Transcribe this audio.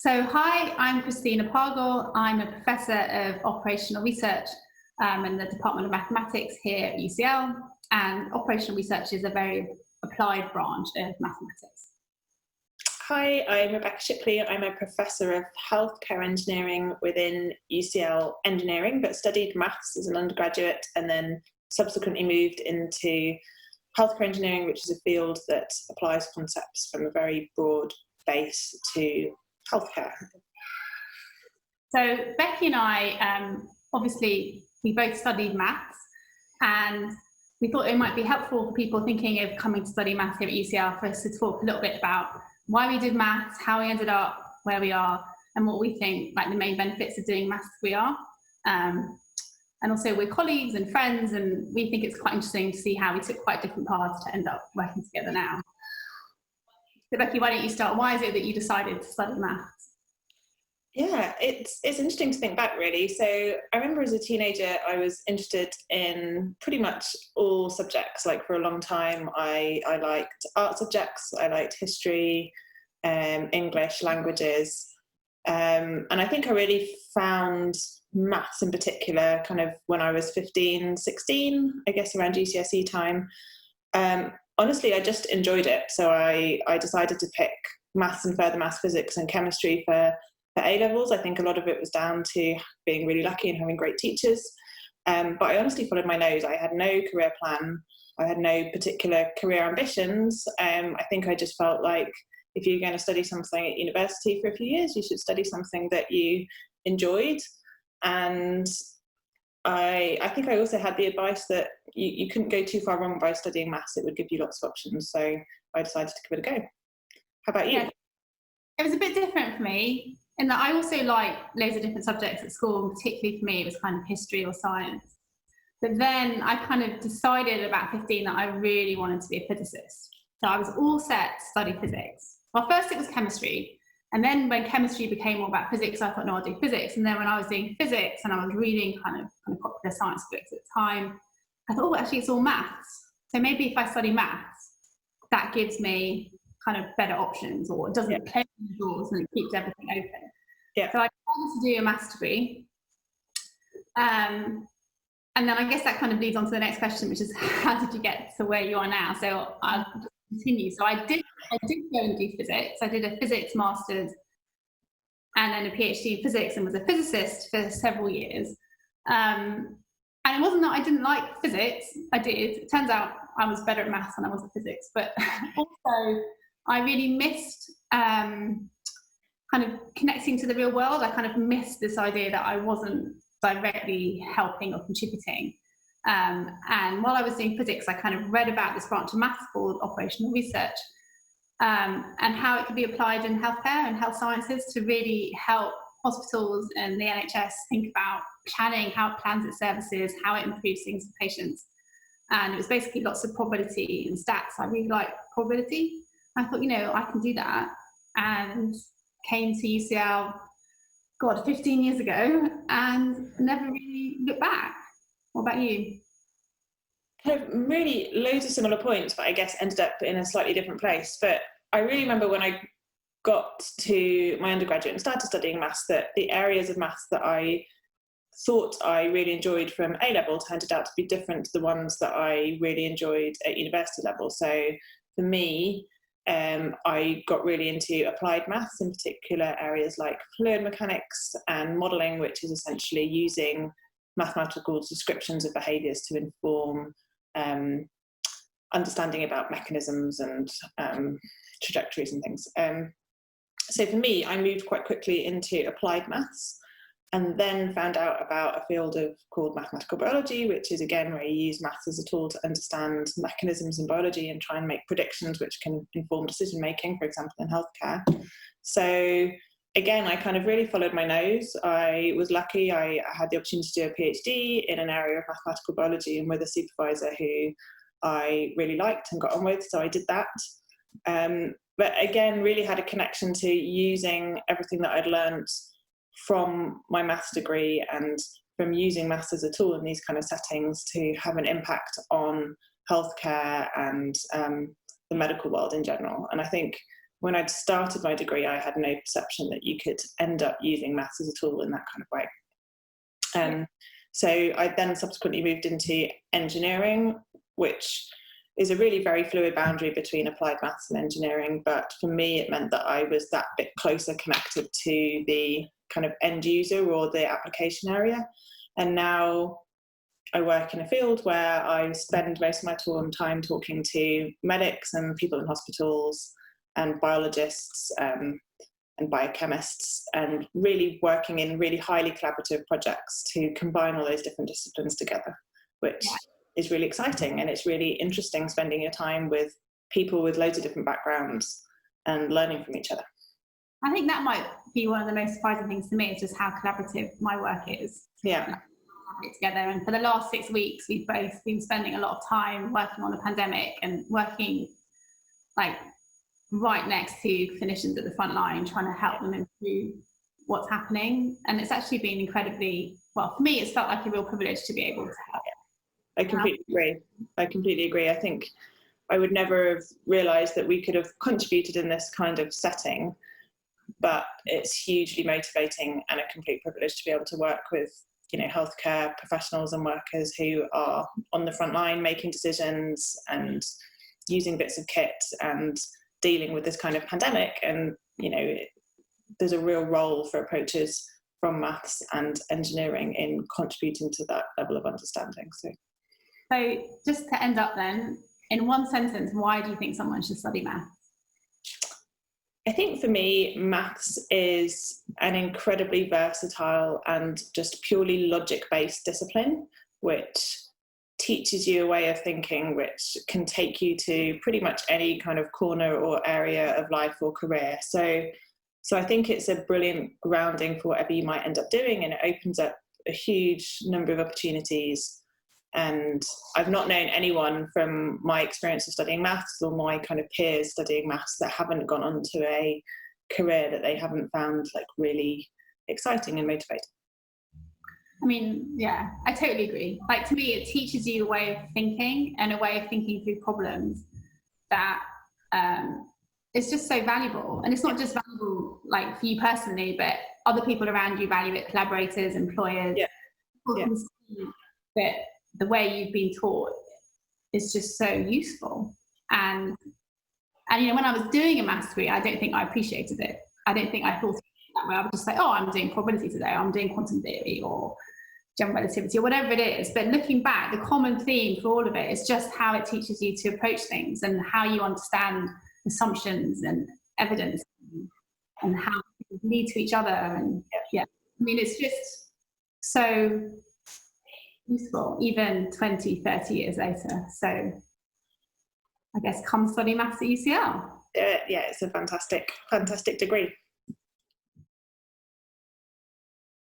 So, hi, I'm Christina Pagel. I'm a Professor of Operational Research in the Department of Mathematics here at UCL, and operational research is a very applied branch of mathematics. Hi, I'm Rebecca Shipley. I'm a Professor of Healthcare Engineering within UCL Engineering, but studied maths as an undergraduate and then subsequently moved into Healthcare Engineering, which is a field that applies concepts from a very broad base to healthcare. So Becky and I, obviously, we both studied maths, and we thought it might be helpful for people thinking of coming to study maths here at UCL for us to talk a little bit about why we did maths, how we ended up where we are, and what we think like the main benefits of doing maths we are. And also we're colleagues and friends, and we think it's quite interesting to see how we took quite different paths to end up working together now. So Becky, why don't you start? Why is it that you decided to study maths? Yeah, it's interesting to think back, really. So I remember as a teenager, I was interested in pretty much all subjects. Like for a long time, I liked art subjects, I liked history, English, languages. And I think I really found maths in particular kind of when I was 15, 16, I guess around GCSE time. Honestly, I just enjoyed it. So I decided to pick maths and further maths, physics and chemistry for A-levels. I think a lot of it was down to being really lucky and having great teachers. But I honestly followed my nose. I had no career plan. I had no particular career ambitions. I think I just felt like if you're going to study something at university for a few years, you should study something that you enjoyed. And I think I also had the advice that you couldn't go too far wrong by studying maths. It would give you lots of options. So I decided to give it a go. How about you? Yeah. It was a bit different for me in that I also liked loads of different subjects at school, and particularly for me it was kind of history or science. But then I kind of decided about 15 that I really wanted to be a physicist. So I was all set to study physics. Well, first it was chemistry. And then when chemistry became more about physics, I thought, no, I'll do physics. And then when I was doing physics and I was reading kind of popular science books at the time, I thought, oh, actually, it's all maths. So maybe if I study maths, that gives me kind of better options, or it doesn't play with the doors and it keeps everything open. Yeah. So I decided to do a maths degree. And then I guess that kind of leads on to the next question, which is how did you get to where you are now? So I'll just continue. So I did go and do physics. I did a physics master's and then a PhD in physics, and was a physicist for several years. And it wasn't that I didn't like physics. I did. It turns out I was better at maths than I was at physics, but also I really missed kind of connecting to the real world. I kind of missed this idea that I wasn't directly helping or contributing. And while I was doing physics, I kind of read about this branch of maths called operational research, and how it could be applied in healthcare and health sciences to really help hospitals and the NHS think about planning, how it plans its services, how it improves things for patients. And it was basically lots of probability and stats. I really like probability. I thought, I can do that. And came to UCL, 15 years ago, and never really looked back. What about you? Kind of really loads of similar points, but I guess ended up in a slightly different place. But I really remember when I got to my undergraduate and started studying maths, that the areas of maths that I thought I really enjoyed from A-level turned out to be different to the ones that I really enjoyed at university level. So for me, I got really into applied maths, in particular areas like fluid mechanics and modelling, which is essentially using mathematical descriptions of behaviours to inform understanding about mechanisms and trajectories and things. So for me, I moved quite quickly into applied maths, and then found out about a field called mathematical biology, which is again where you use maths as a tool to understand mechanisms in biology and try and make predictions which can inform decision making, for example, in healthcare. So again, I kind of really followed my nose. I was lucky. I had the opportunity to do a PhD in an area of mathematical biology and with a supervisor who I really liked and got on with, so I did that. But again, really had a connection to using everything that I'd learned from my maths degree and from using maths as a tool in these kind of settings to have an impact on healthcare and the medical world in general. And I think when I'd started my degree, I had no perception that you could end up using maths as a tool in that kind of way. So I then subsequently moved into engineering, which is a really very fluid boundary between applied maths and engineering. But for me, it meant that I was that bit closer connected to the kind of end user or the application area. And now I work in a field where I spend most of my time talking to medics and people in hospitals and biologists and biochemists, and really working in really highly collaborative projects to combine all those different disciplines together, which is really exciting. And it's really interesting spending your time with people with loads of different backgrounds and learning from each other. I think that might be one of the most surprising things to me, is just how collaborative my work is. Yeah. Together. And for the last 6 weeks, we've both been spending a lot of time working on the pandemic and working like right next to clinicians at the front line, trying to help them improve what's happening. And it's actually been incredibly, well, for me, it's felt like a real privilege to be able to help. I completely agree. I think I would never have realised that we could have contributed in this kind of setting, but it's hugely motivating and a complete privilege to be able to work with, you know, healthcare professionals and workers who are on the front line making decisions and using bits of kit and dealing with this kind of pandemic. And, you know, there's a real role for approaches from maths and engineering in contributing to that level of understanding. So just to end up then, in one sentence, why do you think someone should study maths? I think for me, maths is an incredibly versatile and just purely logic-based discipline, which teaches you a way of thinking which can take you to pretty much any kind of corner or area of life or career. So I think it's a brilliant grounding for whatever you might end up doing, and it opens up a huge number of opportunities. And I've not known anyone from my experience of studying maths or my kind of peers studying maths that haven't gone on to a career that they haven't found like really exciting and motivating. I mean, yeah, I totally agree. Like, to me, it teaches you a way of thinking and a way of thinking through problems that is just so valuable. And it's not just valuable like for you personally, but other people around you value it, collaborators, employers. People can see that the way you've been taught is just so useful. And you know, when I was doing a maths degree, I don't think I appreciated it. I don't think I thought it that way. I would just say, oh, I'm doing probability today, I'm doing quantum theory or general relativity or whatever it is. But looking back, the common theme for all of it is just how it teaches you to approach things and how you understand assumptions and evidence and how people lead to each other. And I mean, it's just so useful even 20, 30 years later. So I guess come study maths at UCL. Yeah, it's a fantastic degree.